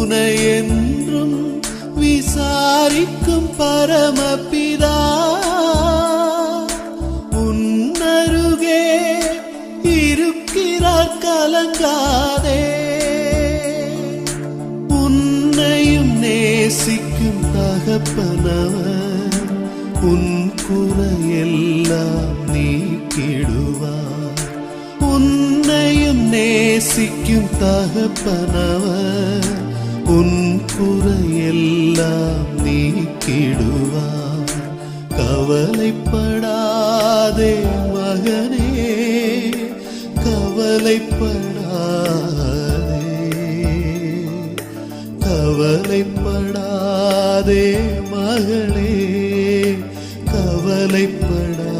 உனை என்றும் விசாரிக்கும் பரமபிதா உன்னருகே இருக்கிறார், கலங்காதே. உன்னையும் நேசிக்கும் தகப்பனவர் உன் குறையெல்லாம் நீக்கிடுவார். உன்னையும் நேசிக்கும் தகப்பனவர் உன் குறையெல்லாம் நீக்கிடுவார். கவலைப்படாதே மகனே, கவலைப்படாதே, கவலைப்படாதே மகளே, கவலைப்படாதே.